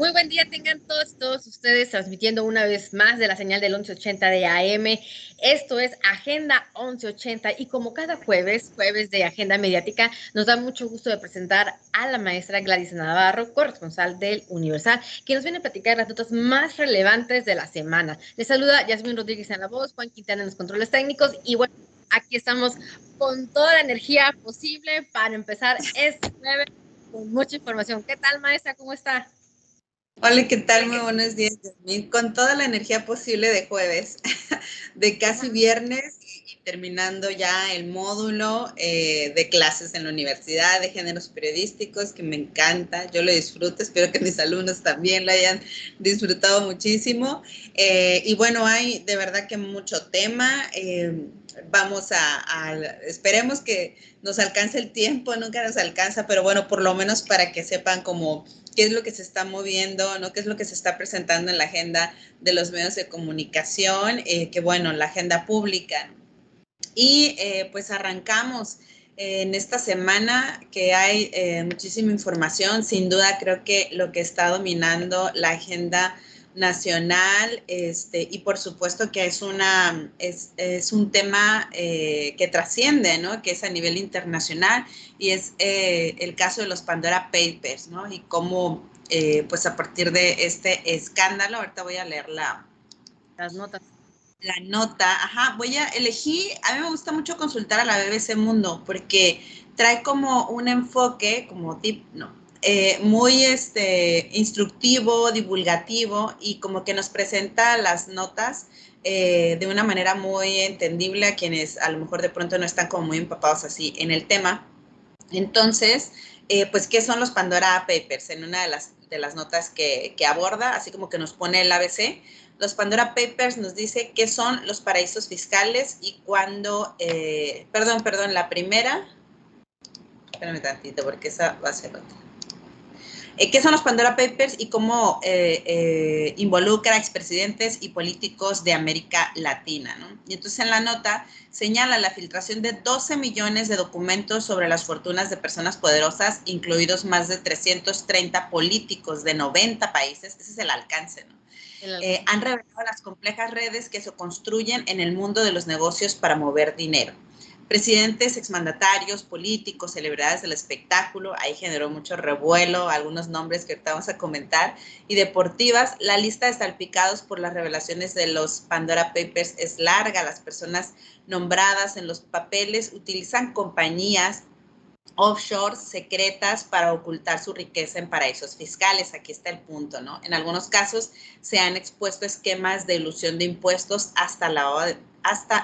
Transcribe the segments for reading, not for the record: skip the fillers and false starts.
Muy buen día tengan todos ustedes transmitiendo una vez más de la señal del 1180 de AM. Esto es Agenda 1180 y como cada jueves de Agenda Mediática, nos da mucho gusto de presentar a la maestra Gladys Navarro, corresponsal del Universal, que nos viene a platicar las notas más relevantes de la semana. Les saluda Yasmín Rodríguez en la voz, Juan Quintana en los controles técnicos y bueno, aquí estamos con toda la energía posible para empezar este jueves con mucha información. ¿Qué tal, maestra? ¿Cómo está? Hola, ¿qué tal? Muy buenos días, Yasmín. Con toda la energía posible de jueves, de casi viernes y terminando ya el módulo de clases en la Universidad de Géneros Periodísticos, que me encanta, yo lo disfruto, espero que mis alumnos también lo hayan disfrutado muchísimo. Y bueno, hay de verdad que mucho tema. Vamos esperemos que nos alcance el tiempo, nunca nos alcanza, pero bueno, por lo menos para que sepan cómo qué es lo que se está moviendo, ¿no? Qué es lo que se está presentando en la agenda de los medios de comunicación, que bueno, la agenda pública. Y pues arrancamos en esta semana que hay muchísima información. Sin duda creo que lo que está dominando la agenda nacional, y por supuesto que es un tema que trasciende, ¿no? Que es a nivel internacional, y es el caso de los Pandora Papers, ¿no? Y cómo, pues a partir de este escándalo, ahorita voy a leer Las notas. la nota, ajá, a mí me gusta mucho consultar a la BBC Mundo porque trae como un enfoque, como muy instructivo, divulgativo, y como que nos presenta las notas de una manera muy entendible a quienes a lo mejor de pronto no están como muy empapados así en el tema. Entonces, pues, ¿qué son los Pandora Papers? En una de las notas que aborda, así como que nos pone el ABC, los Pandora Papers nos dice qué son los paraísos fiscales y cuándo, perdón, la primera, espérame tantito porque esa va a ser otra. ¿Qué son los Pandora Papers y cómo involucra a expresidentes y políticos de América Latina, ¿no? Y entonces en la nota señala la filtración de 12 millones de documentos sobre las fortunas de personas poderosas, incluidos más de 330 políticos de 90 países. Ese es el alcance, ¿no? Han revelado las complejas redes que se construyen en el mundo de los negocios para mover dinero. Presidentes, exmandatarios, políticos, celebridades del espectáculo, ahí generó mucho revuelo, algunos nombres que ahorita vamos a comentar, y deportivas. La lista de salpicados por las revelaciones de los Pandora Papers es larga. Las personas nombradas en los papeles utilizan compañías offshore secretas para ocultar su riqueza en paraísos fiscales. Aquí está el punto, ¿no? En algunos casos se han expuesto esquemas de elusión de impuestos hasta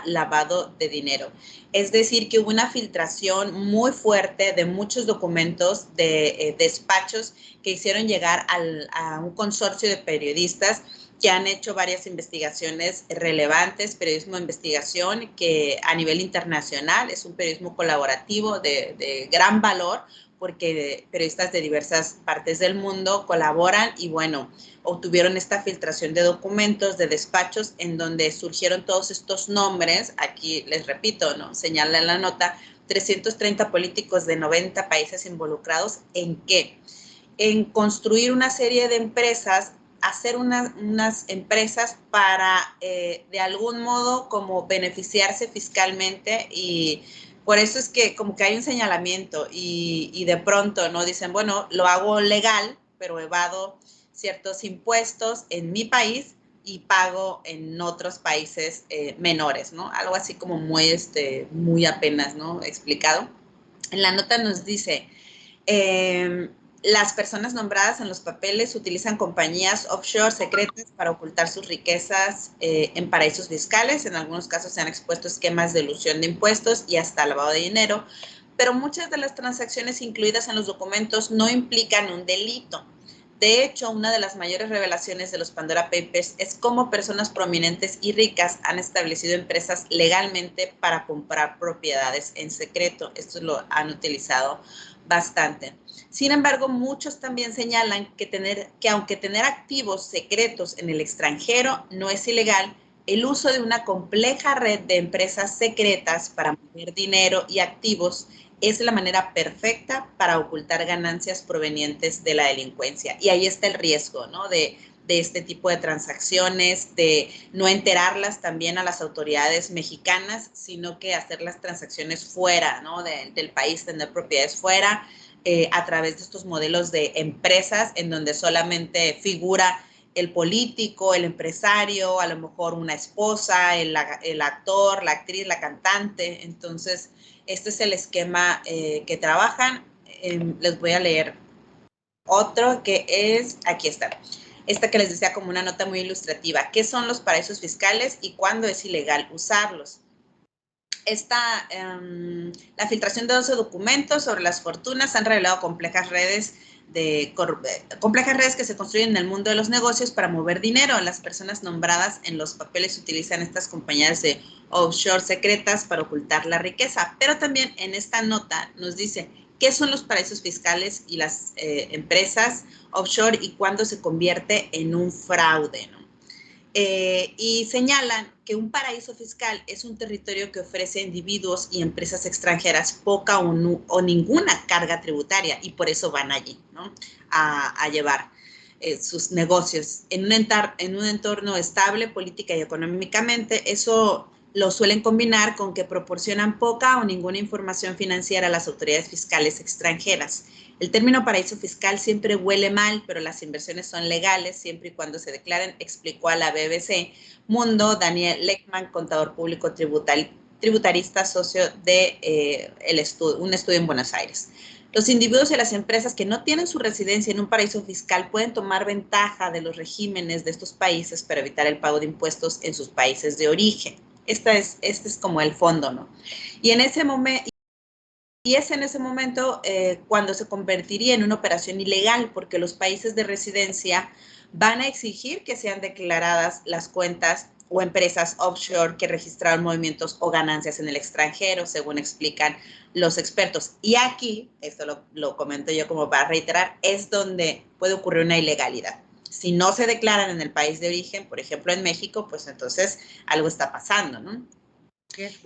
lavado de dinero. Es decir, que hubo una filtración muy fuerte de muchos documentos de despachos que hicieron llegar a un consorcio de periodistas que han hecho varias investigaciones relevantes, periodismo de investigación que a nivel internacional es un periodismo colaborativo de gran valor, porque periodistas de diversas partes del mundo colaboran y bueno, obtuvieron esta filtración de documentos, de despachos, en donde surgieron todos estos nombres. Aquí les repito, ¿no? Señala en la nota, 330 políticos de 90 países involucrados. ¿En qué? En construir una serie de empresas, hacer unas empresas para de algún modo como beneficiarse fiscalmente, y por eso es que como que hay un señalamiento y de pronto no dicen, bueno, lo hago legal, pero evado ciertos impuestos en mi país y pago en otros países menores, ¿no? Algo así como muy apenas, ¿no? Explicado. En la nota nos dice, las personas nombradas en los papeles utilizan compañías offshore secretas para ocultar sus riquezas en paraísos fiscales. En algunos casos se han expuesto esquemas de elusión de impuestos y hasta lavado de dinero, pero muchas de las transacciones incluidas en los documentos no implican un delito. De hecho, una de las mayores revelaciones de los Pandora Papers es cómo personas prominentes y ricas han establecido empresas legalmente para comprar propiedades en secreto. Esto lo han utilizado bastante. Sin embargo, muchos también señalan que aunque tener activos secretos en el extranjero no es ilegal, el uso de una compleja red de empresas secretas para mover dinero y activos es la manera perfecta para ocultar ganancias provenientes de la delincuencia. Y ahí está el riesgo, ¿no? De este tipo de transacciones, de no enterarlas también a las autoridades mexicanas, sino que hacer las transacciones fuera, ¿no? Del país, tener propiedades fuera, a través de estos modelos de empresas en donde solamente figura el político, el empresario, a lo mejor una esposa, el actor, la actriz, la cantante. Entonces, este es el esquema que trabajan. Les voy a leer otro que es, aquí está, esta que les decía como una nota muy ilustrativa. ¿Qué son los paraísos fiscales y cuándo es ilegal usarlos? La filtración de 12 documentos sobre las fortunas han revelado complejas redes que se construyen en el mundo de los negocios para mover dinero. Las personas nombradas en los papeles utilizan estas compañías de offshore secretas para ocultar la riqueza. Pero también en esta nota nos dice qué son los paraísos fiscales y las empresas offshore y cuándo se convierte en un fraude, ¿no? Y señalan que un paraíso fiscal es un territorio que ofrece a individuos y empresas extranjeras poca o ninguna carga tributaria y por eso van allí, ¿no? a llevar sus negocios en un entorno estable política y económicamente. Eso lo suelen combinar con que proporcionan poca o ninguna información financiera a las autoridades fiscales extranjeras. El término paraíso fiscal siempre huele mal, pero las inversiones son legales siempre y cuando se declaren, explicó a la BBC Mundo Daniel Leckman, contador público tributarista, socio de un estudio en Buenos Aires. Los individuos y las empresas que no tienen su residencia en un paraíso fiscal pueden tomar ventaja de los regímenes de estos países para evitar el pago de impuestos en sus países de origen. Este es como el fondo, ¿no? Y en ese momento... Y es en ese momento cuando se convertiría en una operación ilegal, porque los países de residencia van a exigir que sean declaradas las cuentas o empresas offshore que registraron movimientos o ganancias en el extranjero, según explican los expertos. Y aquí, esto lo comento yo como para reiterar, es donde puede ocurrir una ilegalidad. Si no se declaran en el país de origen, por ejemplo en México, pues entonces algo está pasando, ¿no?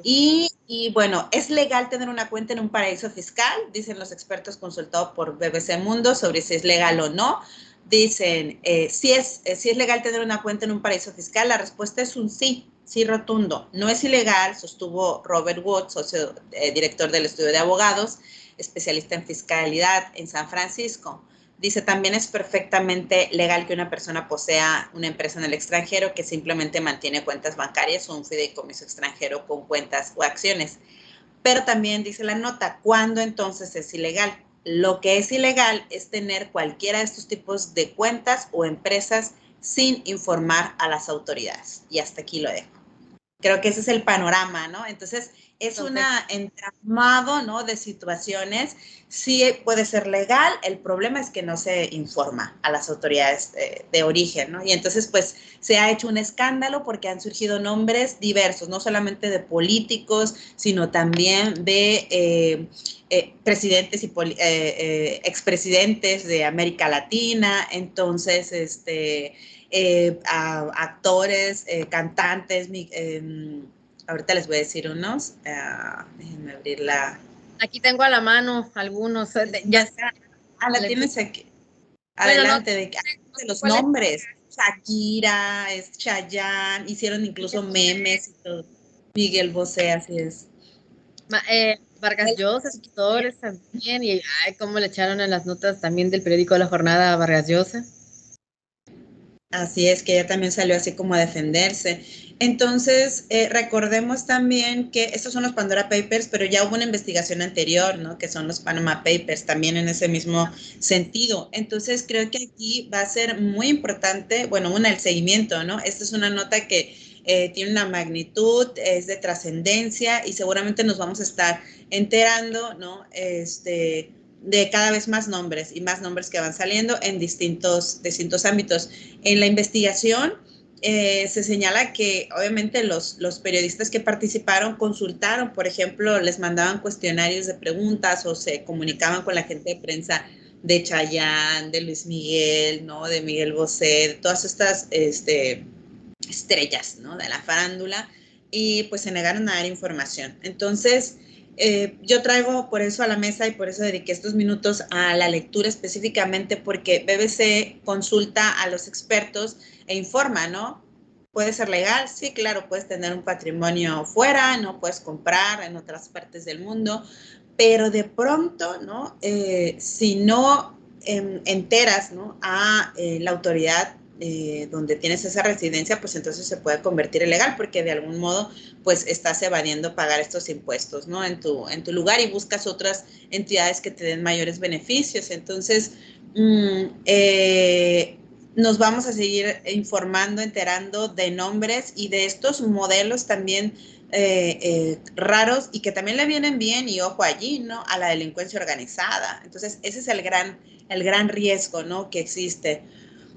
Y bueno, ¿es legal tener una cuenta en un paraíso fiscal? Dicen los expertos consultados por BBC Mundo sobre si es legal o no. Dicen, si es legal tener una cuenta en un paraíso fiscal, la respuesta es un sí, sí rotundo. No es ilegal, sostuvo Robert Wood, socio director del estudio de abogados, especialista en fiscalidad en San Francisco. Dice, también es perfectamente legal que una persona posea una empresa en el extranjero que simplemente mantiene cuentas bancarias o un fideicomiso extranjero con cuentas o acciones. Pero también dice la nota, ¿cuándo entonces es ilegal? Lo que es ilegal es tener cualquiera de estos tipos de cuentas o empresas sin informar a las autoridades. Y hasta aquí lo dejo. Creo que ese es el panorama, ¿no? Entonces, es un entramado, ¿no?, de situaciones. Sí puede ser legal, el problema es que no se informa a las autoridades de origen, ¿no? Y entonces, pues, se ha hecho un escándalo porque han surgido nombres diversos, no solamente de políticos, sino también de presidentes y expresidentes de América Latina. Entonces, a actores, cantantes, ahorita les voy a decir unos, déjenme abrir la... Aquí tengo a la mano algunos, ya está. La tienes aquí. Bueno, Adelante, no de sé los cuál es. nombres. Shakira, Chayanne, hicieron incluso memes y todo. Miguel Bosé, así es. Vargas Llosa, escritores también, y ay, cómo le echaron en las notas también del periódico La Jornada a Vargas Llosa. Así es, que ella también salió así como a defenderse. Entonces, recordemos también que estos son los Pandora Papers, pero ya hubo una investigación anterior, ¿no? Que son los Panama Papers, también en ese mismo sentido. Entonces, creo que aquí va a ser muy importante, bueno, el seguimiento, ¿no? Esta es una nota que tiene una magnitud, es de trascendencia y seguramente nos vamos a estar enterando, ¿no? De cada vez más nombres y más nombres que van saliendo en distintos ámbitos. En la investigación se señala que obviamente los periodistas que participaron consultaron, por ejemplo, les mandaban cuestionarios de preguntas o se comunicaban con la gente de prensa de Chayanne, de Luis Miguel, ¿no?, de Miguel Bosé, de todas estas estrellas, ¿no?, de la farándula, y pues se negaron a dar información. Entonces, yo traigo por eso a la mesa y por eso dediqué estos minutos a la lectura específicamente, porque BBC consulta a los expertos e informa, ¿no? ¿Puede ser legal? Sí, claro, puedes tener un patrimonio fuera, no puedes comprar en otras partes del mundo, pero de pronto, ¿no? Si no enteras, ¿no? a la autoridad donde tienes esa residencia, pues entonces se puede convertir en legal, porque de algún modo pues estás evadiendo pagar estos impuestos, ¿no? En tu lugar, y buscas otras entidades que te den mayores beneficios. Entonces, nos vamos a seguir informando, enterando de nombres y de estos modelos también raros, y que también le vienen bien, y ojo allí, ¿no? A la delincuencia organizada. Entonces, ese es el gran riesgo, ¿no? Que existe.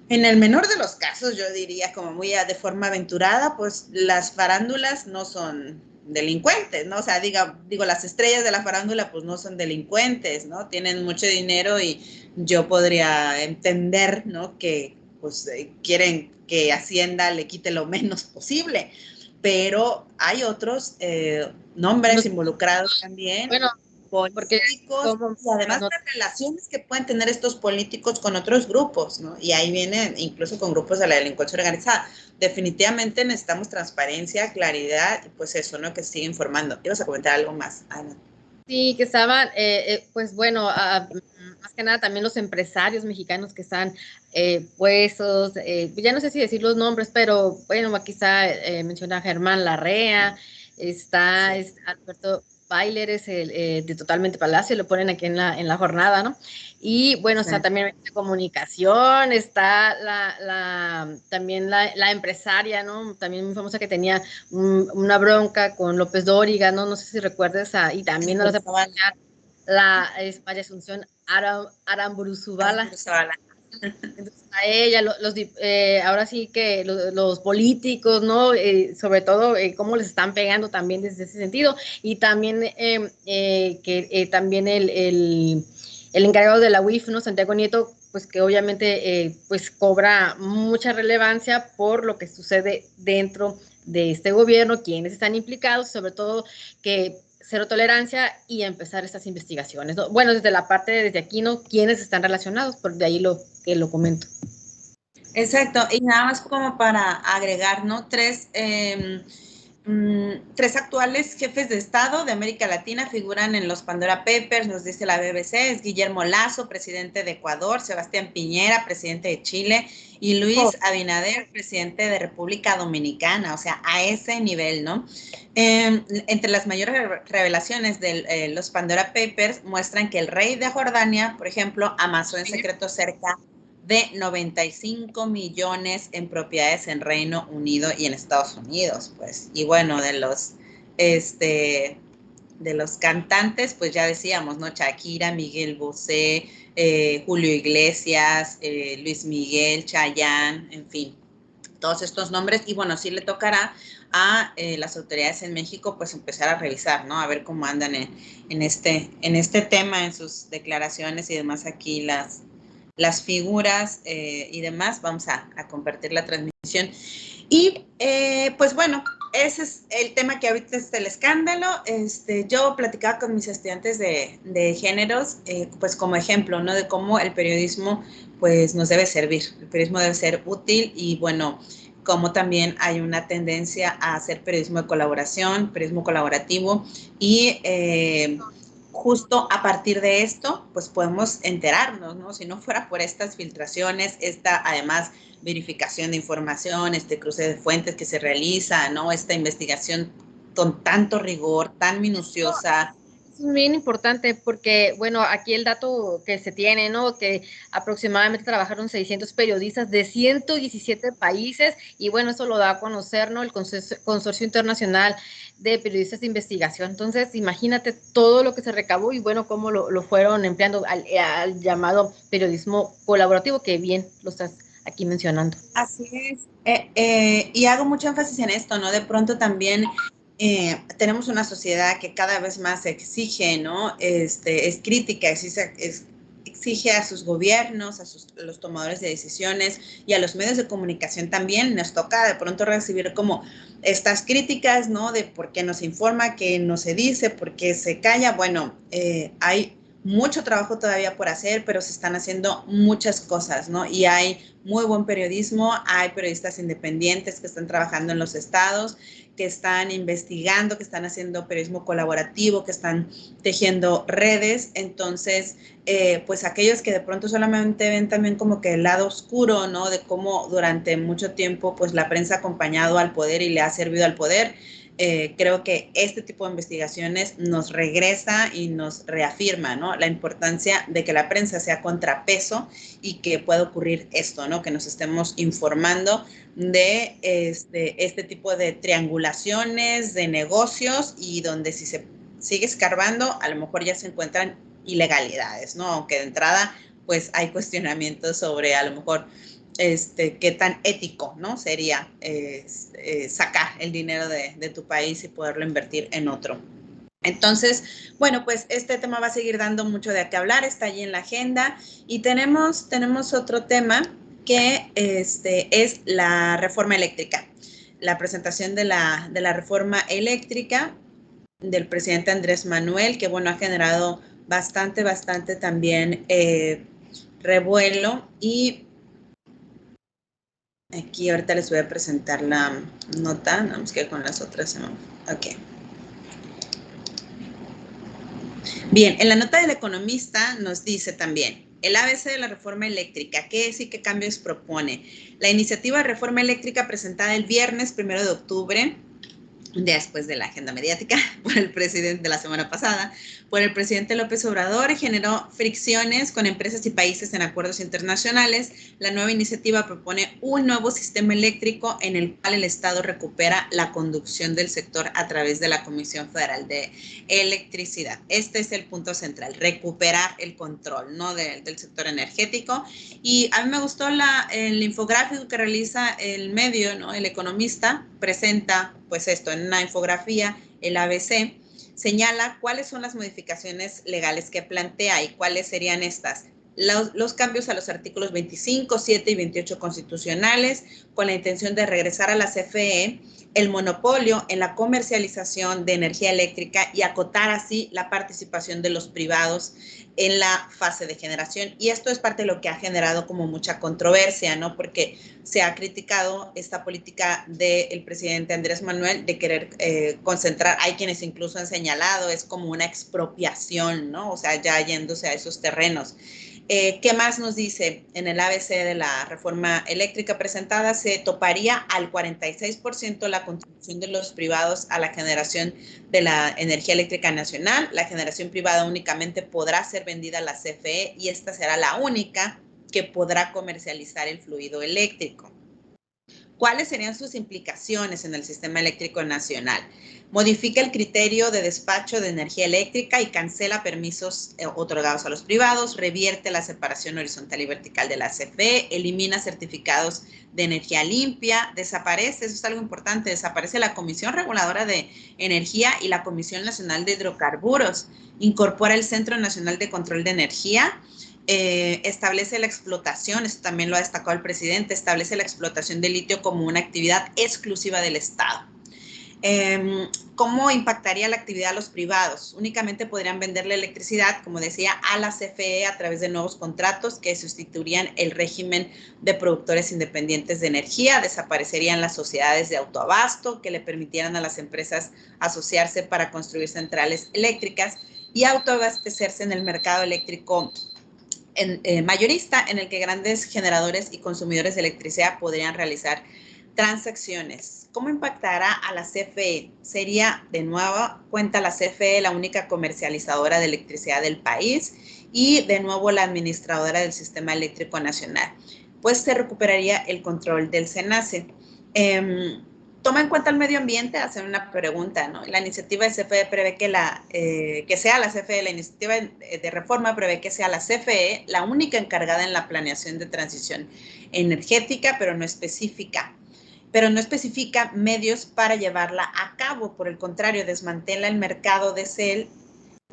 En el menor de los casos, yo diría, como muy de forma aventurada, pues las farándulas no son delincuentes, ¿no? O sea, digo, las estrellas de la farándula pues no son delincuentes, ¿no? Tienen mucho dinero, y yo podría entender, ¿no? Que pues quieren que Hacienda le quite lo menos posible, pero hay otros nombres involucrados también, Bueno, porque políticos, como y además las relaciones que pueden tener estos políticos con otros grupos, ¿no? Y ahí viene incluso con grupos de la delincuencia organizada. Definitivamente necesitamos transparencia, claridad, y pues eso, ¿no? Que se siga informando. ¿Ibas a comentar algo más, Ana? sí, que estaban, pues bueno, más que nada también los empresarios mexicanos que están puestos, ya no sé si decir los nombres, pero bueno, aquí está, menciona Germán Larrea, está, Sí. Alberto Bailer, es el de Totalmente Palacio, lo ponen aquí en la jornada, ¿no? Y bueno, Sí. está también la comunicación, está también la empresaria, ¿no? También muy famosa, que tenía una bronca con López Dóriga, ¿no? No sé si recuerdas, y también nos hace es María Asunción Aramburuzubala. Entonces, a ella, ahora sí que los políticos, ¿no? Sobre todo, cómo les están pegando también desde ese sentido. Y también que también el encargado de la UIF, ¿no? Santiago Nieto, pues que obviamente pues cobra mucha relevancia por lo que sucede dentro de este gobierno, quienes están implicados, sobre todo que cero tolerancia y empezar estas investigaciones, ¿no? Bueno, desde la parte, desde aquí, ¿no? ¿Quiénes están relacionados? Por de ahí lo que lo comento. Exacto, y nada más como para agregar, ¿no? Tres actuales jefes de Estado de América Latina figuran en los Pandora Papers, nos dice la BBC. Es Guillermo Lasso, presidente de Ecuador; Sebastián Piñera, presidente de Chile; y Luis Abinader, presidente de República Dominicana. O sea, a ese nivel, ¿no? Entre las mayores revelaciones de los Pandora Papers muestran que el rey de Jordania, por ejemplo, amasó en secreto cerca de 95 millones en propiedades en Reino Unido y en Estados Unidos, pues. Y bueno, de los cantantes, pues ya decíamos, ¿no? Shakira, Miguel Bosé, Julio Iglesias, Luis Miguel, Chayanne, en fin, todos estos nombres. Y bueno, sí le tocará a las autoridades en México pues empezar a revisar, ¿no? A ver cómo andan en este tema, en sus declaraciones y demás. Aquí las figuras y demás. Vamos a compartir la transmisión. Y pues bueno, ese es el tema que ahorita es el escándalo. Yo platicaba con mis estudiantes de géneros, pues como ejemplo, ¿no? De cómo el periodismo pues nos debe servir. El periodismo debe ser útil, y bueno, como también hay una tendencia a hacer periodismo de colaboración, periodismo colaborativo, y justo a partir de esto, pues podemos enterarnos, ¿no? Si no fuera por estas filtraciones, esta además verificación de información, este cruce de fuentes que se realiza, ¿no? Esta investigación con tanto rigor, tan minuciosa. Es bien importante porque, bueno, aquí el dato que se tiene, ¿no? Que aproximadamente trabajaron 600 periodistas de 117 países, y bueno, eso lo da a conocer, ¿no? El Consorcio Internacional de Periodistas de Investigación. Entonces, imagínate todo lo que se recabó y bueno, cómo lo fueron empleando al llamado periodismo colaborativo, que bien lo estás aquí mencionando. Así es. Y hago mucho énfasis en esto, ¿no? De pronto también tenemos una sociedad que cada vez más exige, ¿no? Es crítica, exige exige a sus gobiernos, a los tomadores de decisiones y a los medios de comunicación también. Nos toca de pronto recibir como estas críticas, ¿no? De por qué no se informa, qué no se dice, por qué se calla. Bueno, hay mucho trabajo todavía por hacer, pero se están haciendo muchas cosas, ¿no? Y hay muy buen periodismo, hay periodistas independientes que están trabajando en los estados, que están investigando, que están haciendo periodismo colaborativo, que están tejiendo redes. Entonces, pues aquellos que de pronto solamente ven también como que el lado oscuro, ¿no? De cómo durante mucho tiempo, pues la prensa ha acompañado al poder y le ha servido al poder. Creo que este tipo de investigaciones nos regresa y nos reafirma, ¿no? La importancia de que la prensa sea contrapeso y que pueda ocurrir esto, ¿no? Que nos estemos informando de este tipo de triangulaciones, de negocios y donde si se sigue escarbando, a lo mejor ya se encuentran ilegalidades, ¿no? Aunque de entrada, pues hay cuestionamientos sobre a lo mejor qué tan ético, ¿no? Sería sacar el dinero de tu país y poderlo invertir en otro. Entonces, bueno, pues este tema va a seguir dando mucho de qué hablar, está allí en la agenda y tenemos otro tema que es la reforma eléctrica, la presentación de la reforma eléctrica del presidente Andrés Manuel, que bueno, ha generado bastante también revuelo y aquí ahorita les voy a presentar la nota, vamos que con las otras, ok. Bien, en la nota del Economista nos dice también, el ABC de la reforma eléctrica, ¿qué es y qué cambios propone? La iniciativa de reforma eléctrica presentada el viernes 1 de octubre, después de la agenda mediática por el presidente de la semana pasada, por el presidente López Obrador, generó fricciones con empresas y países en acuerdos internacionales. La nueva iniciativa propone un nuevo sistema eléctrico en el cual el Estado recupera la conducción del sector a través de la Comisión Federal de Electricidad. Este es el punto central, recuperar el control, ¿no? del sector energético. Y a mí me gustó el infográfico que realiza el medio, ¿no? El Economista presenta pues esto en una infografía, el ABC señala cuáles son las modificaciones legales que plantea y cuáles serían estas. Los cambios a los artículos 25, 7 y 28 constitucionales con la intención de regresar a la CFE el monopolio en la comercialización de energía eléctrica y acotar así la participación de los privados en la fase de generación. Y esto es parte de lo que ha generado como mucha controversia, ¿no? Porque se ha criticado esta política del presidente Andrés Manuel de querer concentrar, hay quienes incluso han señalado, es como una expropiación, ¿no? O sea, ya yéndose a esos terrenos. ¿Qué más nos dice? En el ABC de la reforma eléctrica presentada se toparía al 46% la contribución de los privados a la generación de la energía eléctrica nacional. La generación privada únicamente podrá ser vendida a la CFE y esta será la única que podrá comercializar el fluido eléctrico. ¿Cuáles serían sus implicaciones en el sistema eléctrico nacional? Modifica el criterio de despacho de energía eléctrica y cancela permisos otorgados a los privados, revierte la separación horizontal y vertical de la CFE, elimina certificados de energía limpia, desaparece, eso es algo importante, desaparece la Comisión Reguladora de Energía y la Comisión Nacional de Hidrocarburos, incorpora el Centro Nacional de Control de Energía, establece la explotación, esto también lo ha destacado el presidente, establece la explotación de litio como una actividad exclusiva del Estado. ¿Cómo impactaría la actividad a los privados? Únicamente podrían vender la electricidad, como decía, a la CFE a través de nuevos contratos que sustituirían el régimen de productores independientes de energía, desaparecerían las sociedades de autoabasto que le permitieran a las empresas asociarse para construir centrales eléctricas y autoabastecerse en el mercado eléctrico mayorista, en el que grandes generadores y consumidores de electricidad podrían realizar transacciones. ¿Cómo impactará a la CFE? Sería de nuevo cuenta la CFE la única comercializadora de electricidad del país y de nuevo la administradora del sistema eléctrico nacional. Pues se recuperaría el control del SENACE. Toma en cuenta el medio ambiente, hacer una pregunta, ¿no? La iniciativa de CFE prevé que sea la CFE, la iniciativa de reforma prevé que sea la CFE la única encargada en la planeación de transición energética, pero no especifica medios para llevarla a cabo. Por el contrario, desmantela el mercado de CEL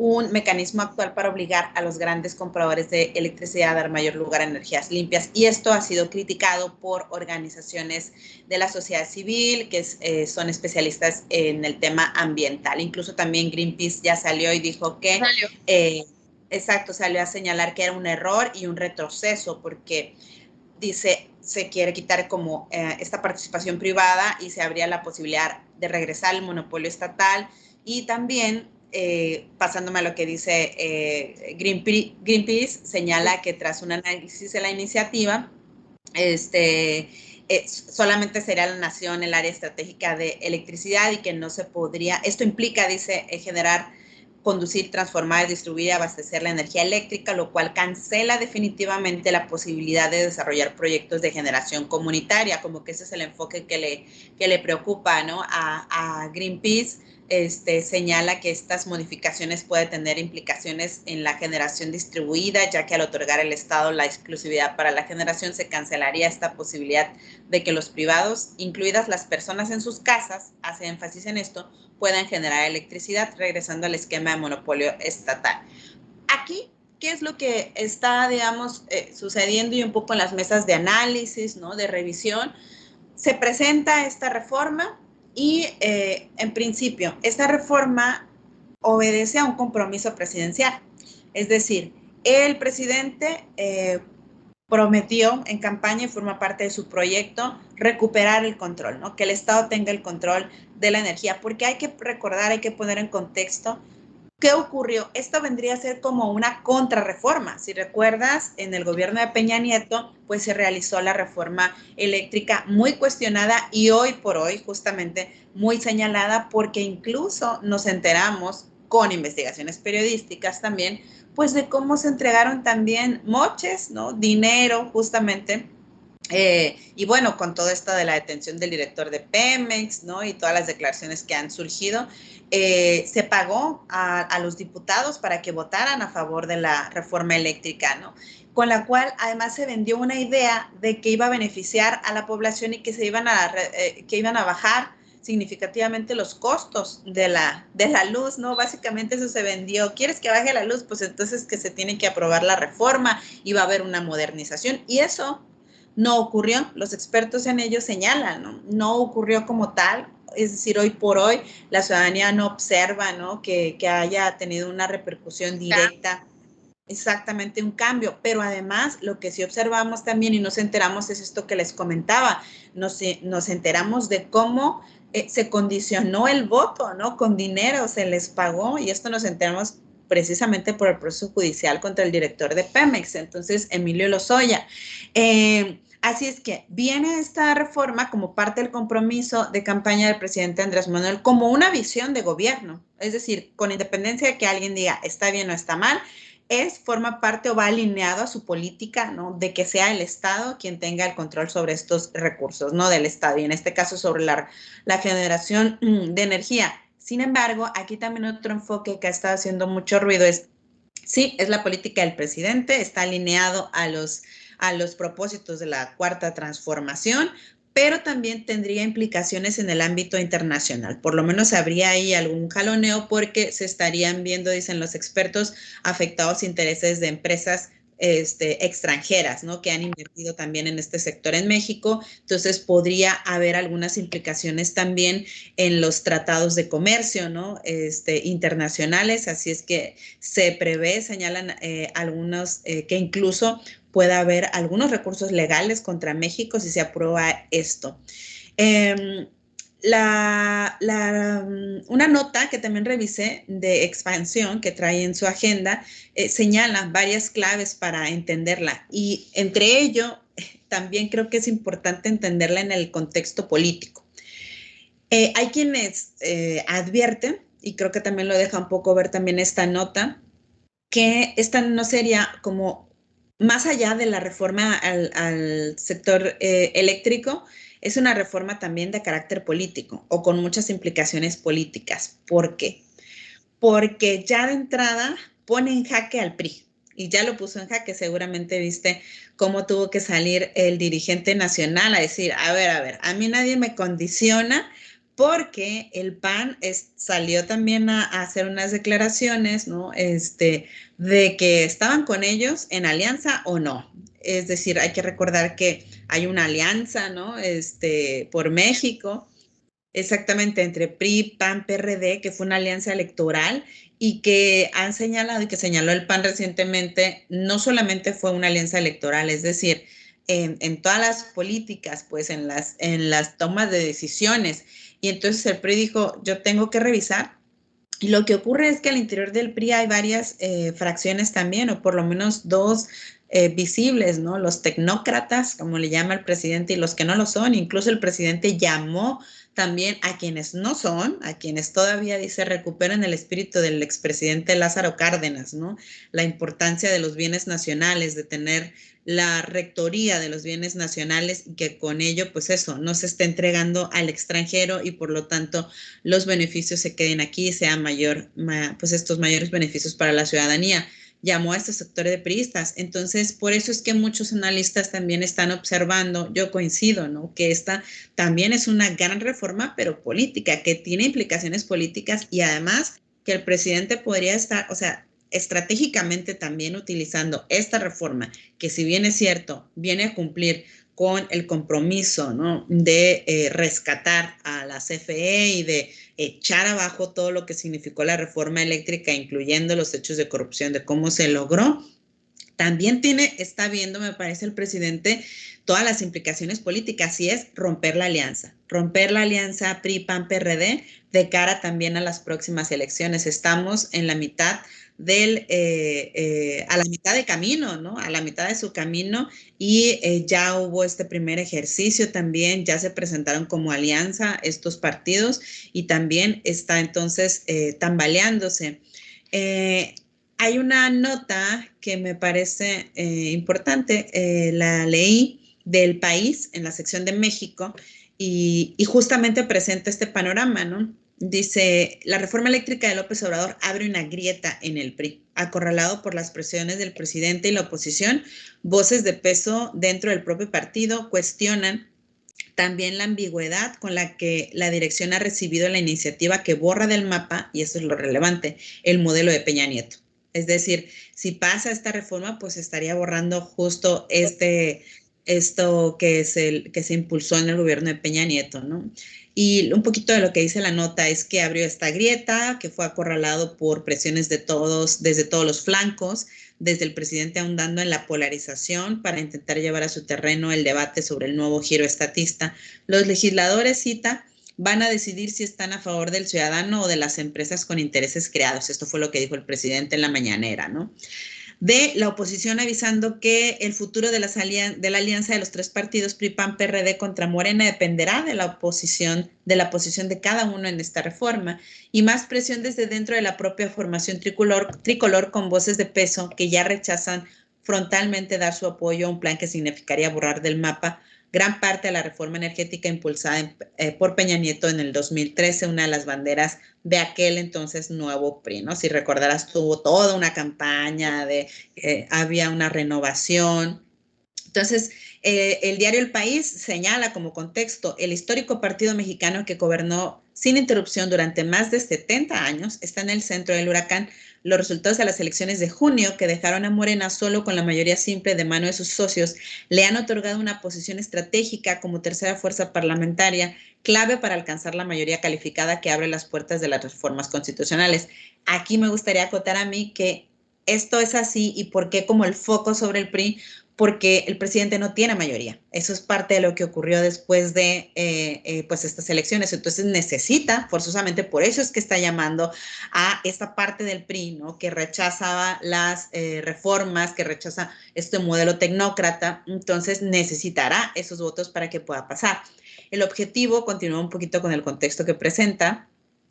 un mecanismo actual para obligar a los grandes compradores de electricidad a dar mayor lugar a energías limpias. Y esto ha sido criticado por organizaciones de la sociedad civil que son especialistas en el tema ambiental. Incluso también Greenpeace ya salió y dijo que, exacto, salió a señalar que era un error y un retroceso porque dice, se quiere quitar como esta participación privada y se habría la posibilidad de regresar al monopolio estatal y también pasándome a lo que dice Greenpeace, señala que tras un análisis de la iniciativa, solamente sería la nación el área estratégica de electricidad y que no se podría, esto implica, dice, generar, conducir, transformar, distribuir y abastecer la energía eléctrica, lo cual cancela definitivamente la posibilidad de desarrollar proyectos de generación comunitaria, como que ese es el enfoque que le preocupa, ¿no? A Greenpeace. Señala que estas modificaciones pueden tener implicaciones en la generación distribuida, ya que al otorgar el Estado la exclusividad para la generación se cancelaría esta posibilidad de que los privados, incluidas las personas en sus casas, hace énfasis en esto, puedan generar electricidad, regresando al esquema de monopolio estatal. Aquí, ¿qué es lo que está, digamos, sucediendo y un poco en las mesas de análisis, ¿no? De revisión? Se presenta esta reforma y, en principio, esta reforma obedece a un compromiso presidencial. Es decir, el presidente prometió en campaña y forma parte de su proyecto recuperar el control, ¿no? Que el Estado tenga el control de la energía, porque hay que recordar, hay que poner en contexto ¿qué ocurrió? Esto vendría a ser como una contrarreforma. Si recuerdas, en el gobierno de Peña Nieto, pues se realizó la reforma eléctrica muy cuestionada y hoy por hoy justamente muy señalada porque incluso nos enteramos con investigaciones periodísticas también, pues de cómo se entregaron también moches, ¿no? Dinero justamente y bueno, con todo esto de la detención del director de Pemex, ¿no? Y todas las declaraciones que han surgido, se pagó a los diputados para que votaran a favor de la reforma eléctrica, ¿no? Con la cual además se vendió una idea de que iba a beneficiar a la población y que que iban a bajar significativamente los costos de la luz, ¿no? Básicamente eso se vendió. ¿Quieres que baje la luz? Pues entonces que se tiene que aprobar la reforma y va a haber una modernización. Y eso no ocurrió, los expertos en ello señalan, ¿no? No ocurrió como tal, es decir, hoy por hoy la ciudadanía no observa, ¿no? Que haya tenido una repercusión directa, exactamente un cambio, pero además lo que sí observamos también y nos enteramos es esto que les comentaba, nos enteramos de cómo se condicionó el voto, ¿no? Con dinero se les pagó y esto nos enteramos precisamente por el proceso judicial contra el director de Pemex, entonces Emilio Lozoya. Así es que viene esta reforma como parte del compromiso de campaña del presidente Andrés Manuel como una visión de gobierno, es decir, con independencia de que alguien diga está bien o está mal, forma parte o va alineado a su política, ¿no? De que sea el Estado quien tenga el control sobre estos recursos, no del Estado, y en este caso sobre la generación de energía. Sin embargo, aquí también otro enfoque que ha estado haciendo mucho ruido es, sí, es la política del presidente, está alineado a los propósitos de la cuarta transformación, pero también tendría implicaciones en el ámbito internacional. Por lo menos habría ahí algún jaloneo porque se estarían viendo, dicen los expertos, afectados intereses de empresas extranjeras, ¿no? Que han invertido también en este sector en México. Entonces podría haber algunas implicaciones también en los tratados de comercio, ¿no? Internacionales. Así es que se prevé, señalan algunos, que incluso pueda haber algunos recursos legales contra México si se aprueba esto. Una nota que también revisé de expansión que trae en su agenda señala varias claves para entenderla y entre ello también creo que es importante entenderla en el contexto político. Hay quienes advierten, y creo que también lo deja un poco ver también esta nota, que esta no sería como más allá de la reforma al sector eléctrico, es una reforma también de carácter político o con muchas implicaciones políticas. ¿Por qué? Porque ya de entrada pone en jaque al PRI y ya lo puso en jaque. Seguramente viste cómo tuvo que salir el dirigente nacional a decir, a ver, a mí nadie me condiciona porque el PAN salió también a hacer unas declaraciones, ¿no? De que estaban con ellos en alianza o no. Es decir, hay que recordar que hay una alianza, ¿no? Por México, exactamente, entre PRI, PAN, PRD, que fue una alianza electoral y que han señalado y que señaló el PAN recientemente, no solamente fue una alianza electoral, es decir, en todas las políticas, pues en las tomas de decisiones. Y entonces el PRI dijo, yo tengo que revisar. Y lo que ocurre es que al interior del PRI hay varias fracciones también, o por lo menos dos visibles, ¿no? Los tecnócratas, como le llama el presidente, y los que no lo son. Incluso el presidente llamó también a quienes no son, a quienes todavía dice recuperan el espíritu del expresidente Lázaro Cárdenas, ¿no? La importancia de los bienes nacionales, de tener la rectoría de los bienes nacionales y que con ello, pues eso, no se esté entregando al extranjero y por lo tanto los beneficios se queden aquí, sean pues estos mayores beneficios para la ciudadanía. Llamó a estos sectores de priistas. Entonces, por eso es que muchos analistas también están observando, yo coincido, ¿no? Que esta también es una gran reforma, pero política, que tiene implicaciones políticas y además que el presidente podría estar, o sea, estratégicamente también utilizando esta reforma, que si bien es cierto, viene a cumplir con el compromiso, ¿no? De rescatar a la CFE y de echar abajo todo lo que significó la reforma eléctrica, incluyendo los hechos de corrupción, de cómo se logró. También está viendo, me parece, el presidente todas las implicaciones políticas, y es romper la alianza PRI, PAN, PRD, de cara también a las próximas elecciones. Estamos en la mitad a la mitad de camino, ¿no? A la mitad de su camino y ya hubo este primer ejercicio también, ya se presentaron como alianza estos partidos y también está entonces tambaleándose. Hay una nota que me parece importante, la leí del País en la sección de México y justamente presenta este panorama, ¿no? Dice, la reforma eléctrica de López Obrador abre una grieta en el PRI. Acorralado por las presiones del presidente y la oposición, voces de peso dentro del propio partido cuestionan también la ambigüedad con la que la dirección ha recibido la iniciativa que borra del mapa, y esto es lo relevante, el modelo de Peña Nieto. Es decir, si pasa esta reforma, pues estaría borrando justo esto que se impulsó en el gobierno de Peña Nieto, ¿no? Y un poquito de lo que dice la nota es que abrió esta grieta, que fue acorralado por presiones de todos, desde todos los flancos, desde el presidente ahondando en la polarización para intentar llevar a su terreno el debate sobre el nuevo giro estatista. Los legisladores, cita, van a decidir si están a favor del ciudadano o de las empresas con intereses creados. Esto fue lo que dijo el presidente en la mañanera, ¿no? De la oposición avisando que el futuro de la alianza de los tres partidos PRI, PAN, PRD contra Morena dependerá de la posición de cada uno en esta reforma, y más presión desde dentro de la propia formación tricolor con voces de peso que ya rechazan frontalmente dar su apoyo a un plan que significaría borrar del mapa gran parte de la reforma energética impulsada por Peña Nieto en el 2013, una de las banderas de aquel entonces nuevo PRI, ¿no? Si recordarás, tuvo toda una campaña había una renovación. Entonces, el diario El País señala como contexto el histórico partido mexicano que gobernó sin interrupción durante más de 70 años está en el centro del huracán. Los resultados de las elecciones de junio, que dejaron a Morena solo con la mayoría simple de mano de sus socios, le han otorgado una posición estratégica como tercera fuerza parlamentaria, clave para alcanzar la mayoría calificada que abre las puertas de las reformas constitucionales. Aquí me gustaría acotar a mí que esto es así y por qué como el foco sobre el PRI, porque el presidente no tiene mayoría. Eso es parte de lo que ocurrió después de pues estas elecciones. Entonces necesita, forzosamente, por eso es que está llamando a esta parte del PRI, ¿no? Que rechazaba las reformas, que rechaza este modelo tecnócrata. Entonces necesitará esos votos para que pueda pasar. El objetivo, continúa un poquito con el contexto que presenta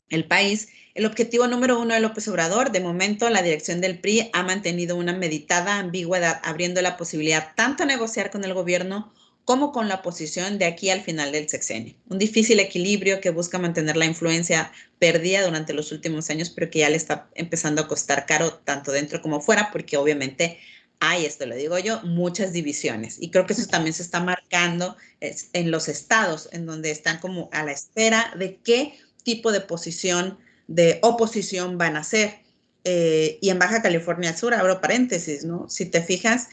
El País. El objetivo número 1 de López Obrador, de momento, la dirección del PRI ha mantenido una meditada ambigüedad, abriendo la posibilidad tanto a negociar con el gobierno como con la oposición de aquí al final del sexenio. Un difícil equilibrio que busca mantener la influencia perdida durante los últimos años, pero que ya le está empezando a costar caro tanto dentro como fuera, porque obviamente hay, esto lo digo yo, muchas divisiones. Y creo que eso también se está marcando en los estados, en donde están como a la espera de qué tipo de posición de oposición van a ser. Y en Baja California Sur, abro paréntesis, ¿no? Si te fijas,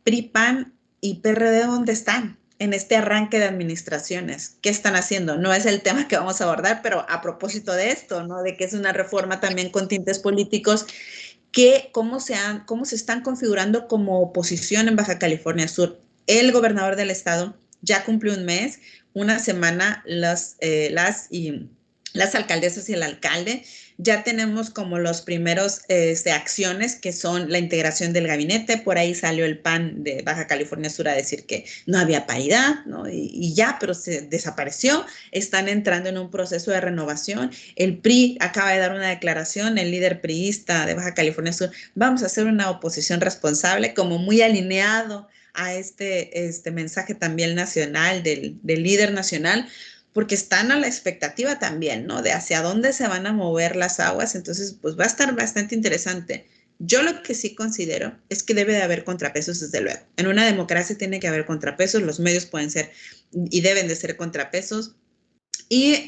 PRI, PAN y PRD, ¿dónde están? En este arranque de administraciones. ¿Qué están haciendo? No es el tema que vamos a abordar, pero a propósito de esto, ¿no? De que es una reforma también con tintes políticos, que cómo se están configurando como oposición en Baja California Sur. El gobernador del estado ya cumplió un mes, una semana, las alcaldesas y el alcalde. Ya tenemos como los primeros acciones, que son la integración del gabinete. Por ahí salió el PAN de Baja California Sur a decir que no había paridad, ¿no? Y ya, pero se desapareció. Están entrando en un proceso de renovación. El PRI acaba de dar una declaración, el líder priista de Baja California Sur: vamos a hacer una oposición responsable, como muy alineado a este mensaje también nacional del líder nacional, porque están a la expectativa también, ¿no? De hacia dónde se van a mover las aguas. Entonces, pues va a estar bastante interesante. Yo lo que sí considero es que debe de haber contrapesos, desde luego. En una democracia tiene que haber contrapesos, los medios pueden ser y deben de ser contrapesos. Y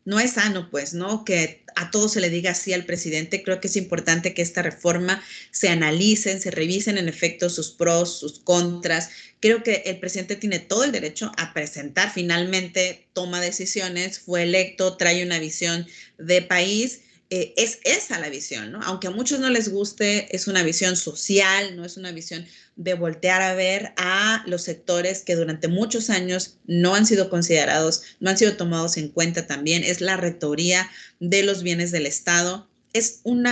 no es sano, pues, ¿no? Que a todo se le diga así al presidente. Creo que es importante que esta reforma se analicen, se revisen en efecto sus pros, sus contras. Creo que el presidente tiene todo el derecho a presentar, finalmente toma decisiones, fue electo, trae una visión de país. Es esa la visión, ¿no? Aunque a muchos no les guste, es una visión social, no es una visión de voltear a ver a los sectores que durante muchos años no han sido considerados, no han sido tomados en cuenta también. Es la rectoría de los bienes del Estado. Es un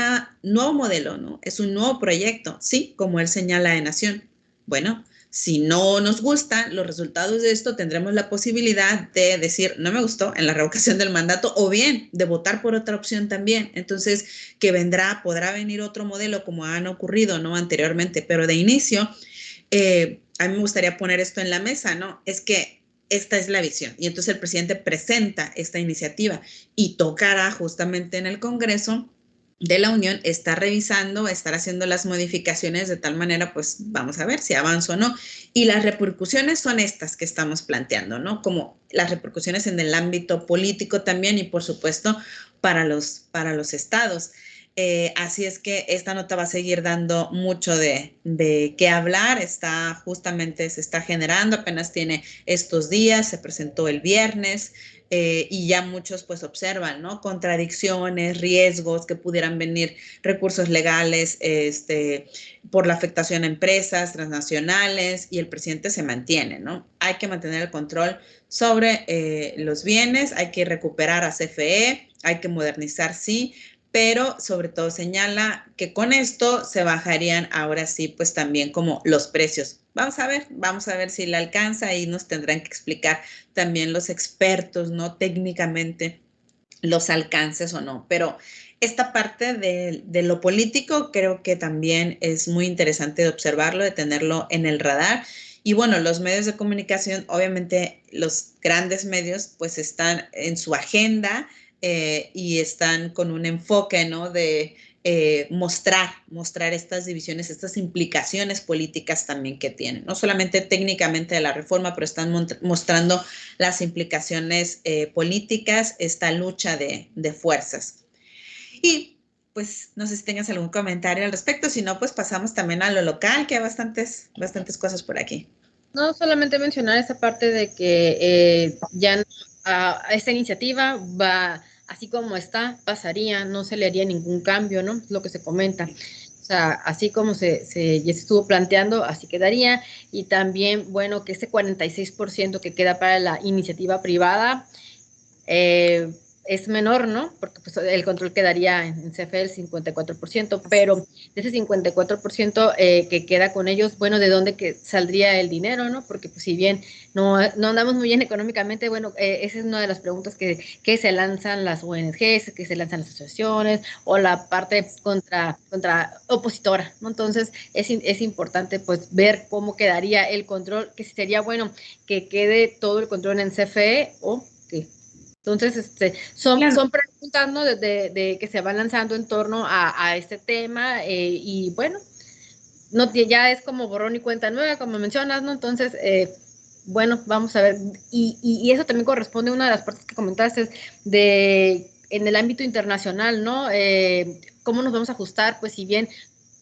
nuevo modelo, ¿no? Es un nuevo proyecto, sí, como él señala de nación. Bueno, si no nos gustan los resultados de esto, tendremos la posibilidad de decir: no me gustó, en la revocación del mandato, o bien de votar por otra opción también. Entonces, que podrá venir otro modelo, como han ocurrido, ¿no? Anteriormente, pero de inicio, a mí me gustaría poner esto en la mesa, ¿no? Es que esta es la visión. Y entonces el presidente presenta esta iniciativa y tocará justamente en el Congreso de la Unión, está revisando, estar haciendo las modificaciones de tal manera, pues vamos a ver si avanza o no. Y las repercusiones son estas que estamos planteando, ¿no? Como las repercusiones en el ámbito político también, y por supuesto para los estados. Así es que esta nota va a seguir dando mucho de qué hablar. Se está generando, apenas tiene estos días, se presentó el viernes. Y ya muchos pues observan, ¿no? Contradicciones, riesgos que pudieran venir, recursos legales, por la afectación a empresas transnacionales, y el presidente se mantiene, ¿no? Hay que mantener el control sobre los bienes, hay que recuperar a CFE, hay que modernizar, sí, pero sobre todo señala que con esto se bajarían ahora sí pues también como los precios. Vamos a ver si le alcanza, y nos tendrán que explicar también los expertos, ¿no? Técnicamente los alcances o no, pero esta parte de lo político creo que también es muy interesante de observarlo, de tenerlo en el radar. Y bueno, los medios de comunicación, obviamente los grandes medios, pues están en su agenda, y están con un enfoque, ¿no? De mostrar estas divisiones, estas implicaciones políticas también que tienen, no solamente técnicamente de la reforma, pero están mostrando las implicaciones políticas, esta lucha de fuerzas. Y pues no sé si tengas algún comentario al respecto, si no, pues pasamos también a lo local, que hay bastantes cosas por aquí. No, solamente mencionar esa parte de que ya esta iniciativa va así como está, pasaría, no se le haría ningún cambio, ¿no? Es lo que se comenta. O sea, así como ya se estuvo planteando, así quedaría. Y también, bueno, que ese 46% que queda para la iniciativa privada, es menor, ¿no? Porque pues, el control quedaría en CFE el 54%, pero de ese 54% que queda con ellos, bueno, ¿de dónde que saldría el dinero, no? Porque pues si bien no andamos muy bien económicamente, bueno, esa es una de las preguntas que se lanzan las ONGs, que se lanzan las asociaciones, o la parte contra opositora, ¿no? Entonces es importante pues ver cómo quedaría el control, que sería bueno que quede todo el control en CFE o que... Entonces, son preguntas, ¿no? de que se van lanzando en torno a este tema, y bueno, no, ya es como borrón y cuenta nueva, como mencionas, ¿no? Entonces, bueno, vamos a ver. Y eso también corresponde a una de las partes que comentaste de en el ámbito internacional, ¿no? ¿Cómo nos vamos a ajustar? Pues si bien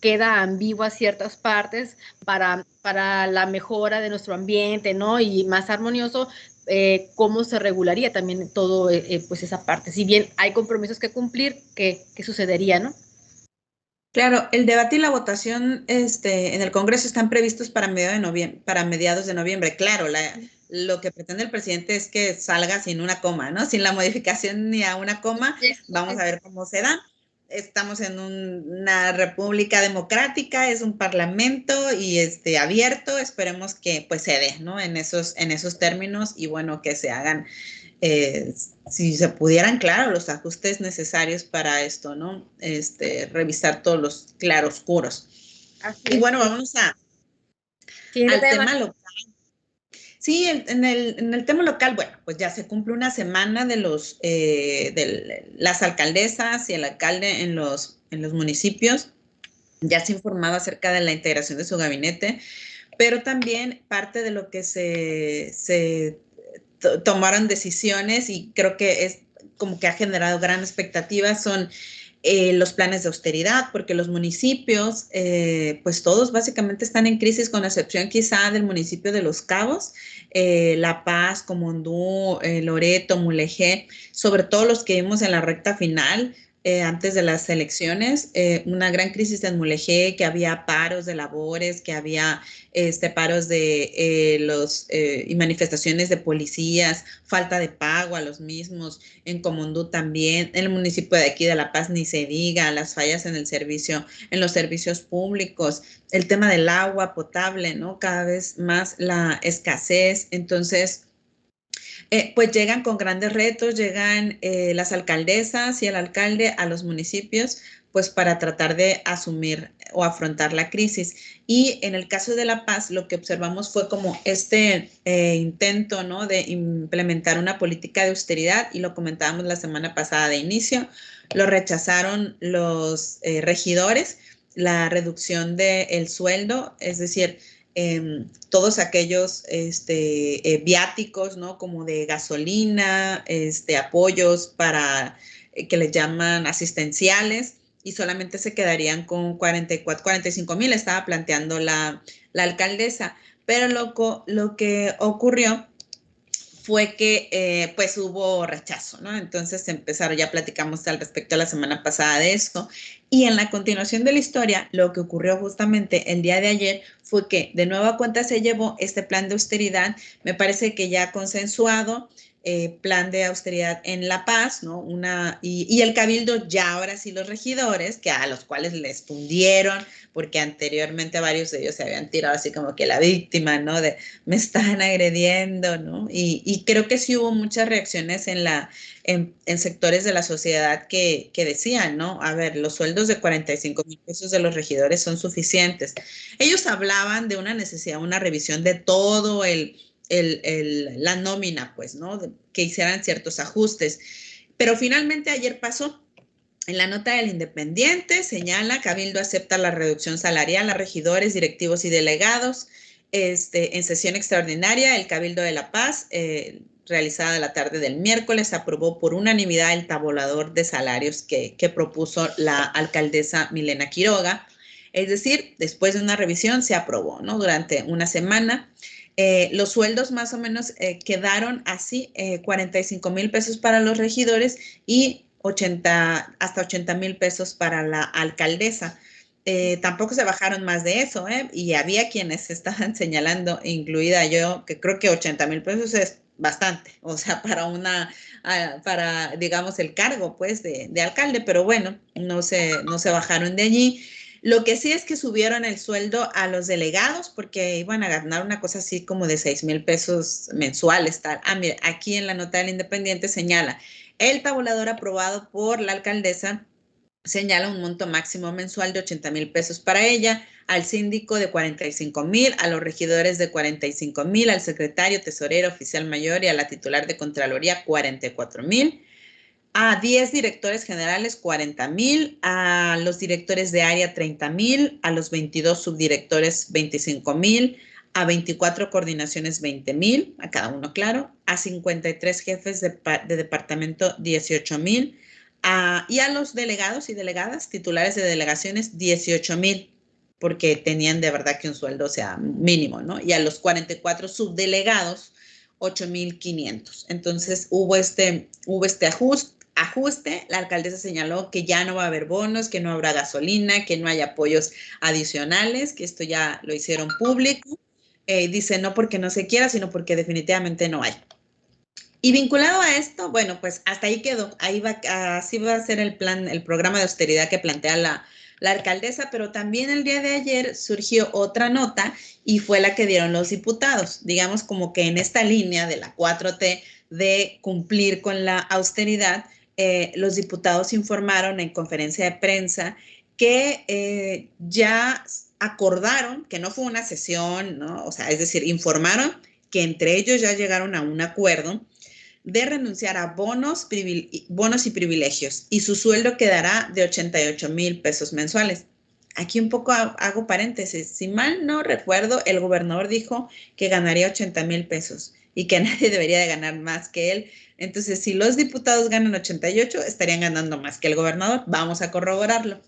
queda ambiguas ciertas partes para la mejora de nuestro ambiente, ¿no? Y más armonioso, cómo se regularía también todo, pues esa parte. Si bien hay compromisos que cumplir, ¿qué sucedería, no? Claro, el debate y la votación en el Congreso están previstos para mediados de noviembre. Claro, lo que pretende el presidente es que salga sin una coma, ¿no? Sin la modificación ni a una coma. Vamos a ver cómo se da. Estamos en una república democrática, es un parlamento y abierto. Esperemos que pues se dé, ¿no? En esos términos y bueno, que se hagan si se pudieran, claro, los ajustes necesarios para esto, ¿no? Revisar todos los claroscuros. Así Y es. bueno, vámonos Siguiente al tema. tema local. Sí, en el tema local, bueno, pues ya se cumple una semana de las alcaldesas y el alcalde en los municipios. Ya se informaba acerca de la integración de su gabinete, pero también parte de lo que se tomaron decisiones y creo que es como que ha generado gran expectativa son los planes de austeridad, porque los municipios, pues todos básicamente están en crisis, con excepción quizá del municipio de Los Cabos, La Paz, Comondú, Loreto, Mulegé, sobre todo los que vimos en la recta final, antes de las elecciones, una gran crisis en Mulegé, que había paros de labores, que había paros y manifestaciones de policías, falta de pago a los mismos, en Comondú también, en el municipio de aquí de La Paz ni se diga, las fallas en los servicios públicos, el tema del agua potable, ¿no? Cada vez más la escasez, entonces pues llegan con grandes retos, llegan las alcaldesas y el alcalde a los municipios, pues para tratar de asumir o afrontar la crisis. Y en el caso de La Paz, lo que observamos fue como intento, ¿no? De implementar una política de austeridad, y lo comentábamos la semana pasada de inicio, lo rechazaron los regidores, la reducción del sueldo, es decir, todos aquellos viáticos, ¿no? Como de gasolina, apoyos para que les llaman asistenciales, y solamente se quedarían con 45,000, estaba planteando la alcaldesa. Pero lo que ocurrió fue que pues hubo rechazo, ¿no? Entonces empezaron, ya platicamos al respecto la semana pasada de eso, y en la continuación de la historia, lo que ocurrió justamente el día de ayer fue que de nueva cuenta se llevó este plan de austeridad, me parece que ya consensuado, plan de austeridad en La Paz, ¿no? Y el cabildo, ya ahora sí los regidores, que a los cuales les fundieron, porque anteriormente varios de ellos se habían tirado así como que la víctima, ¿no? De me están agrediendo, ¿no? Y creo que sí hubo muchas reacciones en sectores de la sociedad que decían, ¿no? A ver, los sueldos de 45,000 pesos de los regidores son suficientes. Ellos hablaban de una necesidad, una revisión de todo la nómina, pues, ¿no? Que hicieran ciertos ajustes. Pero finalmente ayer pasó. En la nota del Independiente señala, Cabildo acepta la reducción salarial a regidores, directivos y delegados. En sesión extraordinaria, el Cabildo de La Paz, realizada la tarde del miércoles, aprobó por unanimidad el tabulador de salarios que propuso la alcaldesa Milena Quiroga. Es decir, después de una revisión se aprobó, ¿no? Durante una semana. Los sueldos más o menos quedaron así, 45,000 pesos para los regidores y hasta 80,000 pesos para la alcaldesa. Tampoco se bajaron más de eso, y había quienes estaban señalando, incluida yo, que creo que 80,000 pesos es bastante, o sea, para digamos, el cargo, pues, de alcalde, pero bueno, no se bajaron de allí. Lo que sí es que subieron el sueldo a los delegados, porque iban a ganar una cosa así como de 6,000 pesos mensuales. Tal. Mira, aquí en la nota del Independiente señala, el tabulador aprobado por la alcaldesa señala un monto máximo mensual de 80,000 pesos para ella, al síndico de 45,000, a los regidores de 45,000, al secretario, tesorero, oficial mayor y a la titular de Contraloría 44,000. A 10 directores generales, 40,000, a los directores de área, 30,000, a los 22 subdirectores, 25,000, a 24 coordinaciones, 20,000, a cada uno, claro, a 53 jefes de departamento, 18,000, y a los delegados y delegadas, titulares de delegaciones, 18,000, porque tenían de verdad que un sueldo, o sea, mínimo, ¿no? Y a los 44 subdelegados, 8,500. Entonces hubo este ajuste. La alcaldesa señaló que ya no va a haber bonos, que no habrá gasolina, que no hay apoyos adicionales, que esto ya lo hicieron público. Dice no porque no se quiera, sino porque definitivamente no hay. Y vinculado a esto, bueno, pues hasta ahí quedó. Así va a ser el plan, el programa de austeridad que plantea la alcaldesa, pero también el día de ayer surgió otra nota y fue la que dieron los diputados, digamos como que en esta línea de la 4T de cumplir con la austeridad, los diputados informaron en conferencia de prensa que ya acordaron, que no fue una sesión, ¿no? O sea, es decir, informaron que entre ellos ya llegaron a un acuerdo de renunciar a bonos y privilegios y su sueldo quedará de 88,000 pesos mensuales. Aquí un poco hago paréntesis. Si mal no recuerdo, el gobernador dijo que ganaría 80,000 pesos y que nadie debería de ganar más que él. Entonces, si los diputados ganan 88, estarían ganando más que el gobernador. Vamos a corroborarlo.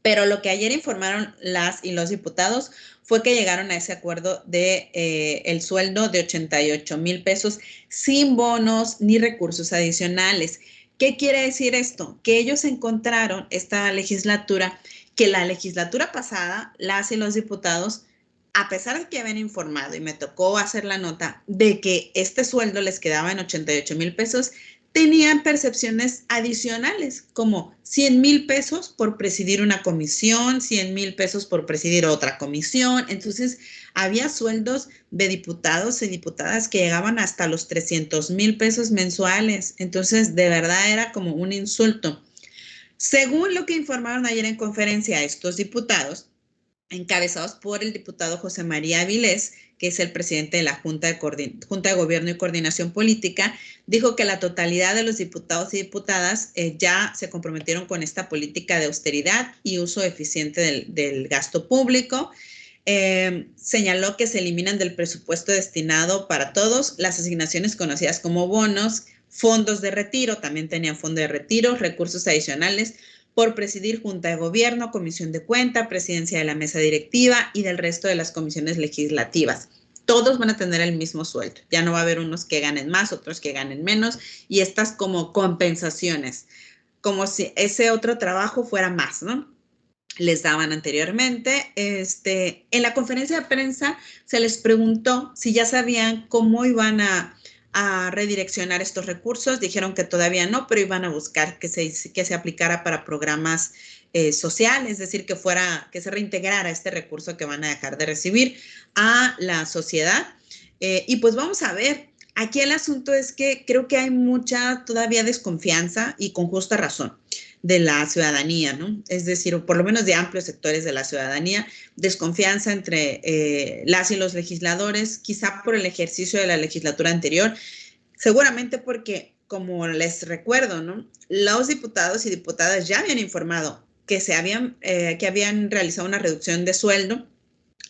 Pero lo que ayer informaron las y los diputados fue que llegaron a ese acuerdo de el sueldo de 88,000 pesos sin bonos ni recursos adicionales. ¿Qué quiere decir esto? Que ellos encontraron esta legislatura, que la legislatura pasada, las y los diputados, a pesar de que habían informado, y me tocó hacer la nota, de que este sueldo les quedaba en 88,000 pesos, tenían percepciones adicionales, como 100,000 pesos por presidir una comisión, 100,000 pesos por presidir otra comisión. Entonces, había sueldos de diputados y diputadas que llegaban hasta los 300,000 pesos mensuales. Entonces, de verdad era como un insulto. Según lo que informaron ayer en conferencia estos diputados, encabezados por el diputado José María Avilés, que es el presidente de la Junta de Gobierno y Coordinación Política, dijo que la totalidad de los diputados y diputadas ya se comprometieron con esta política de austeridad y uso eficiente del gasto público. Señaló que se eliminan del presupuesto destinado para todos las asignaciones conocidas como bonos, fondos de retiro, también tenían fondo de retiro, recursos adicionales por presidir Junta de Gobierno, Comisión de Cuenta, Presidencia de la Mesa Directiva y del resto de las comisiones legislativas. Todos van a tener el mismo sueldo. Ya no va a haber unos que ganen más, otros que ganen menos, y estas como compensaciones, como si ese otro trabajo fuera más, ¿no? Les daban anteriormente. En la conferencia de prensa se les preguntó si ya sabían cómo iban a redireccionar estos recursos. Dijeron que todavía no, pero iban a buscar que se aplicara para programas sociales, es decir, que se reintegrara este recurso que van a dejar de recibir a la sociedad. Y pues vamos a ver. Aquí el asunto es que creo que hay mucha todavía desconfianza y con justa razón de la ciudadanía, ¿no? Es decir, o por lo menos de amplios sectores de la ciudadanía, desconfianza entre las y los legisladores, quizá por el ejercicio de la legislatura anterior, seguramente porque, como les recuerdo, ¿no? Los diputados y diputadas ya habían informado que habían realizado una reducción de sueldo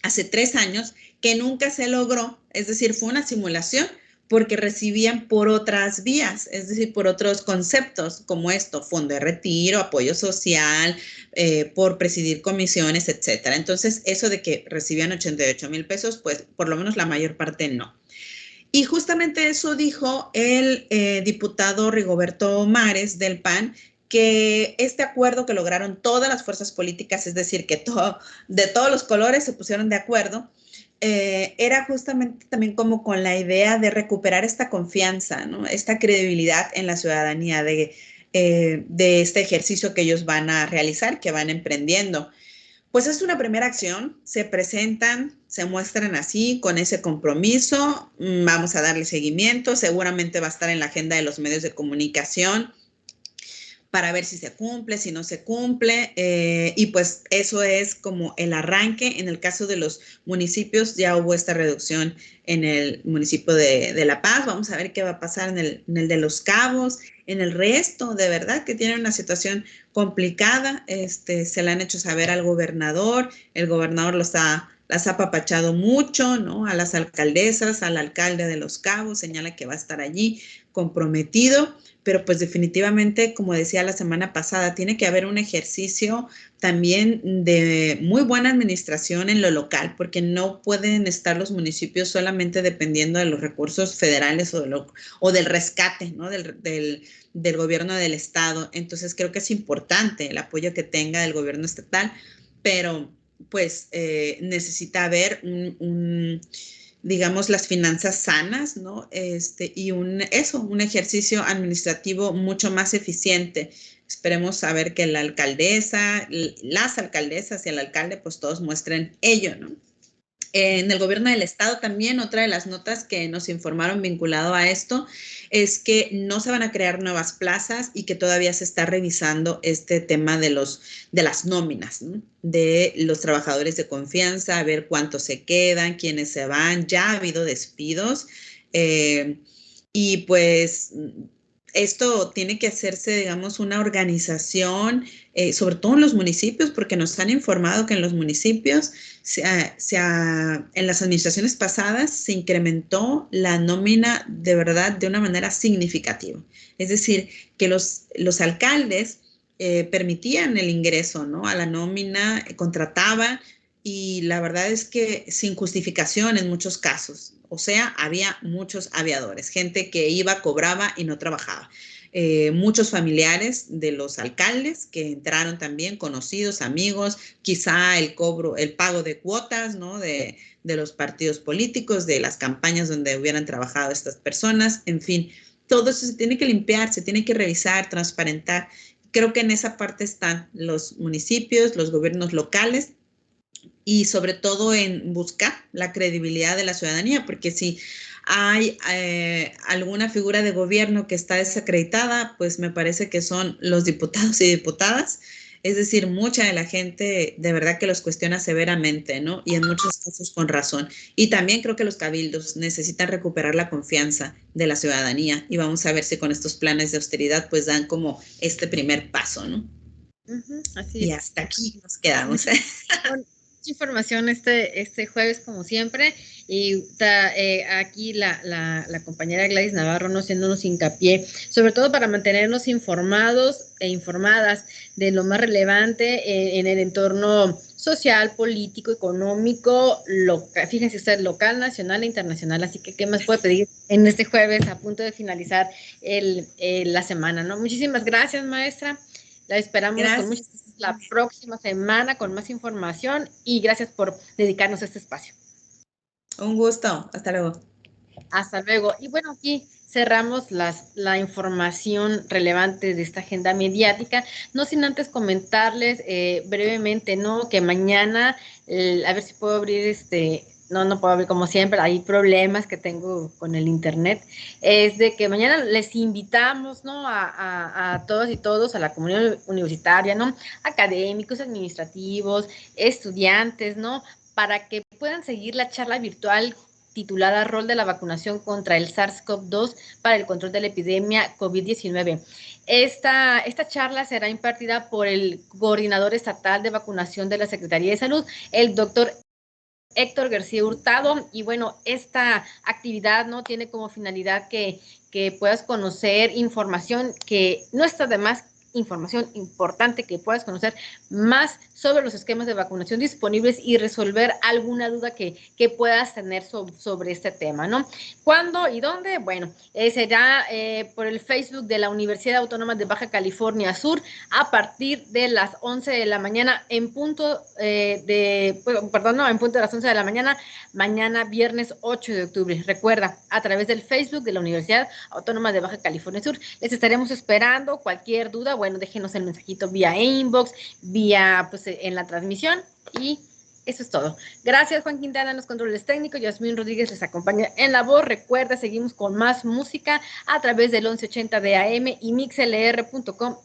hace 3 años que nunca se logró, es decir, fue una simulación porque recibían por otras vías, es decir, por otros conceptos como esto, fondo de retiro, apoyo social, por presidir comisiones, etcétera. Entonces, eso de que recibían 88,000 pesos, pues por lo menos la mayor parte no. Y justamente eso dijo el diputado Rigoberto Mares del PAN, que este acuerdo que lograron todas las fuerzas políticas, es decir, que de todos los colores se pusieron de acuerdo, era justamente también como con la idea de recuperar esta confianza, ¿no? Esta credibilidad en la ciudadanía de este ejercicio que ellos van a realizar, que van emprendiendo. Pues es una primera acción, se presentan, se muestran así, con ese compromiso, vamos a darle seguimiento, seguramente va a estar en la agenda de los medios de comunicación, para ver si se cumple, si no se cumple, y pues eso es como el arranque. En el caso de los municipios ya hubo esta reducción en el municipio de La Paz. Vamos a ver qué va a pasar en el de Los Cabos, en el resto, de verdad que tienen una situación complicada. Se le han hecho saber al gobernador, el gobernador las ha apapachado mucho, ¿no? A las alcaldesas, al alcalde de Los Cabos, señala que va a estar allí comprometido, pero pues definitivamente, como decía la semana pasada, tiene que haber un ejercicio también de muy buena administración en lo local, porque no pueden estar los municipios solamente dependiendo de los recursos federales o del rescate, ¿no? Del gobierno del estado. Entonces creo que es importante el apoyo que tenga el gobierno estatal, pero pues necesita haber digamos, las finanzas sanas, ¿no? Y un ejercicio administrativo mucho más eficiente. Esperemos saber que la alcaldesa, las alcaldesas y el alcalde, pues todos muestren ello, ¿no? En el gobierno del estado también, otra de las notas que nos informaron vinculado a esto es que no se van a crear nuevas plazas y que todavía se está revisando este tema de las nóminas, ¿no? De los trabajadores de confianza, a ver cuántos se quedan, quiénes se van. Ya ha habido despidos y pues esto tiene que hacerse, digamos, una organización, sobre todo en los municipios, porque nos han informado que en los municipios, en las administraciones pasadas, se incrementó la nómina de verdad de una manera significativa. Es decir, que los alcaldes permitían el ingreso, ¿no? A la nómina, contrataban, y la verdad es que sin justificación en muchos casos. O sea, había muchos aviadores, gente que iba, cobraba y no trabajaba. Muchos familiares de los alcaldes que entraron también, conocidos, amigos, quizá el pago de cuotas, ¿no? De los partidos políticos, de las campañas donde hubieran trabajado estas personas, en fin, todo eso se tiene que limpiar, se tiene que revisar, transparentar. Creo que en esa parte están los municipios, los gobiernos locales, y sobre todo en buscar la credibilidad de la ciudadanía, porque si hay alguna figura de gobierno que está desacreditada, pues me parece que son los diputados y diputadas. Es decir, mucha de la gente de verdad que los cuestiona severamente, ¿no? Y en muchos casos con razón. Y también creo que los cabildos necesitan recuperar la confianza de la ciudadanía, y vamos a ver si con estos planes de austeridad pues dan como este primer paso, ¿no? Así y es. hasta aquí nos quedamos. Información este jueves, como siempre, y aquí la compañera Gladys Navarro nos haciéndonos hincapié, sobre todo para mantenernos informados e informadas de lo más relevante en el entorno social, político, económico, local, fíjense usted, local, nacional e internacional. Así que, ¿qué más puede pedir en este jueves a punto de finalizar la semana, ¿no? Muchísimas gracias, maestra. La esperamos con mucha la próxima semana con más información, y gracias por dedicarnos a este espacio. Un gusto. Hasta luego. Hasta luego. Y bueno, aquí cerramos la información relevante de esta agenda mediática, no sin antes comentarles brevemente, ¿no? Que mañana, a ver si puedo abrir no puedo abrir como siempre, hay problemas que tengo con el internet, es de que mañana les invitamos, ¿no? A todos y todos, a la comunidad universitaria, ¿no? Académicos, administrativos, estudiantes, ¿no? Para que puedan seguir la charla virtual titulada Rol de la vacunación contra el SARS-CoV-2 para el control de la epidemia COVID-19. Esta charla será impartida por el coordinador estatal de vacunación de la Secretaría de Salud, el doctor Héctor García Hurtado. Y bueno, esta actividad no tiene como finalidad que puedas conocer información que no está de más, información importante, que puedas conocer más sobre los esquemas de vacunación disponibles y resolver alguna duda que puedas tener sobre este tema, ¿no? ¿Cuándo y dónde? Bueno, será por el Facebook de la Universidad Autónoma de Baja California Sur a partir de las 11 de la mañana, en punto en punto de las 11 de la mañana, mañana viernes 8 de octubre. Recuerda, a través del Facebook de la Universidad Autónoma de Baja California Sur. Les estaremos esperando. Cualquier duda, bueno, déjenos el mensajito vía inbox, vía, pues, en la transmisión, y eso es todo. Gracias, Juan Quintana, en los controles técnicos. Yasmín Rodríguez les acompaña en la voz. Recuerda, seguimos con más música a través del 1180 de AM y mixlr.com.